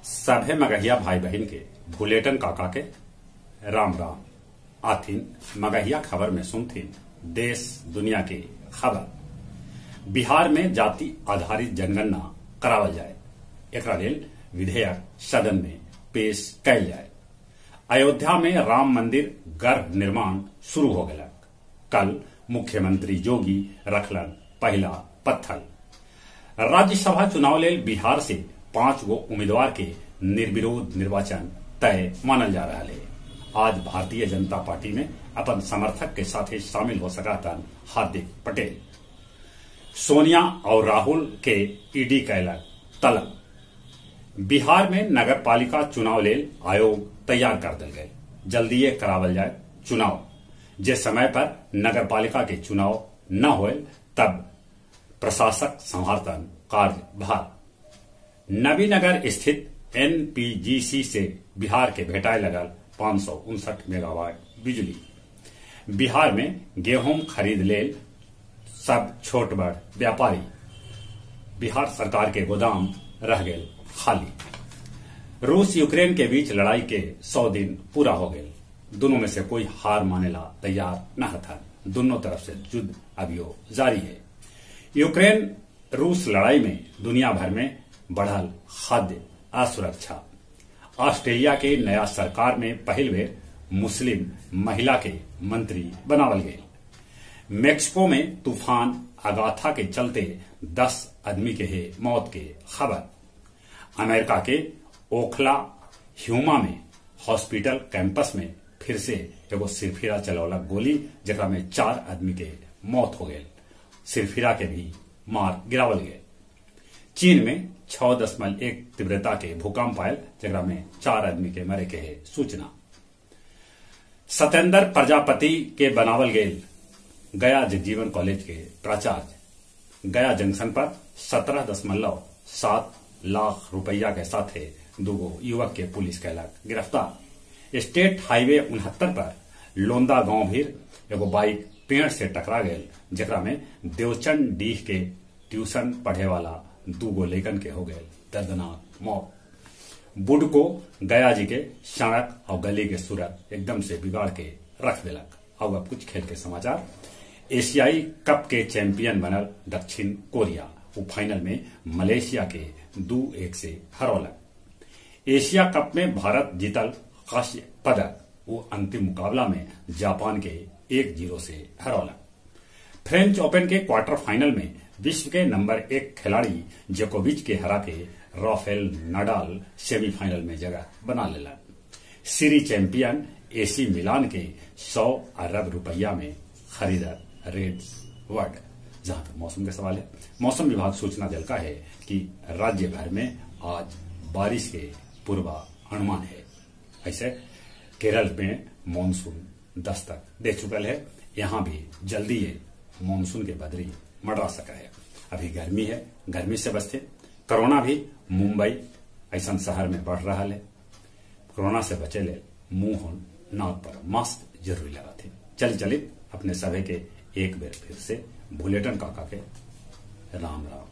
सभे मगहिया भाई बहन के भूलेटन काका के राम राम आथिन मगहिया खबर में सुनथिन देश दुनिया के खबर। बिहार में जाति आधारित जनगणना करावल जाए, एकरा लेल विधेयक सदन में पेश कैल जाए। अयोध्या में राम मंदिर गर्भ निर्माण शुरू हो गया। कल मुख्यमंत्री जोगी रखलन पहला पत्थर। राज्यसभा चुनाव लेल बिहार से 5 गो उम्मीदवार के निर्विरोध निर्वाचन तय मानल जा रहा है। आज भारतीय जनता पार्टी में अपन समर्थक के साथ शामिल हो सका था हार्दिक पटेल। सोनिया और राहुल के ईडी कैलक तलब। बिहार में नगर पालिका चुनाव लेल आयोग तैयार कर दिल गए। जल्दीए करावल जाए चुनाव। जिस समय पर नगर पालिका के चुनाव न होए तब प्रशासक संभालतन कार्यभार। नबीनगर स्थित एनपीजीसी से बिहार के भेटाए लगल 559 मेगावाट बिजली। बिहार में गेहूं खरीद लेल सब छोट बड़ व्यापारी। बिहार सरकार के गोदाम रह गए खाली। रूस यूक्रेन के बीच लड़ाई के 100 दिन पूरा हो गए। दोनों में से कोई हार मानेला तैयार न था। दोनों तरफ से युद्ध अभियो जारी है। यूक्रेन रूस लड़ाई में दुनिया भर में बढ़ल खाद्य असुरक्षा। ऑस्ट्रेलिया के नया सरकार में पहल बेर मुस्लिम महिला के मंत्री बनावल गए। मेक्सिको में तूफान अगाथा के चलते 10 आदमी के है मौत के खबर। अमेरिका के ओखला ह्यूमा में हॉस्पिटल कैंपस में फिर से एगो सिरफिरा चलौलक गोली, जरा में 4 आदमी के मौत हो गए। सिरफिरा के भी मार गिरावल गए। चीन में 6.1 तीव्रता के भूकंप आयल, जरा में 4 आदमी के मरे के है सूचना। सत्येंद्र प्रजापति के बनावल गए गया जगजीवन कॉलेज के प्राचार्य। गया जंक्शन पर 17.7 लाख रुपया के साथ 2 युवक के पुलिस कैलक गिरफ्तार। स्टेट हाईवे 69 पर लोंदा गांव भीर एगो बाइक पेड़ से टकरा गए, जरा में देवचंद डीह के ट्यूशन पढ़े वाला 2 गो लेकन के हो गए दर्दनाक मौत। बुडको गया जी के सड़क और गली के सूरत एकदम से बिगाड़ के रख दिलक। अब कुछ खेल के समाचार। एशियाई कप के चैंपियन बनल दक्षिण कोरिया। वो फाइनल में मलेशिया के 2-1 से हरौलक। एशिया कप में भारत जीतल कांस्य पदक। वो अंतिम मुकाबला में जापान के 1-0 से हरौलक। फ्रेंच ओपन के क्वार्टर फाइनल में विश्व के नंबर 1 खिलाड़ी जोकोविच के हरा के राफेल नडाल सेमीफाइनल में जगह बना लेला। सीरी चैंपियन एसी मिलान के 100 अरब रुपया में खरीदा रेड वर्ड। जहां तक मौसम का सवाल है, मौसम विभाग सूचना दिलका है कि राज्य भर में आज बारिश के पूर्वानुमान है। ऐसे केरल में मानसून दस्तक दे चुका है। यहां भी जल्दी ये मानसून के बदरी मंडरा सका है। अभी गर्मी है, गर्मी से बचते। कोरोना भी मुंबई ऐसा शहर में बढ़ रहा है। कोरोना से बचे ले मुंह नाक पर मास्क जरूरी लगा थे। चलित अपने सभी के एक बेर फिर से भूलेटन काका के राम राम।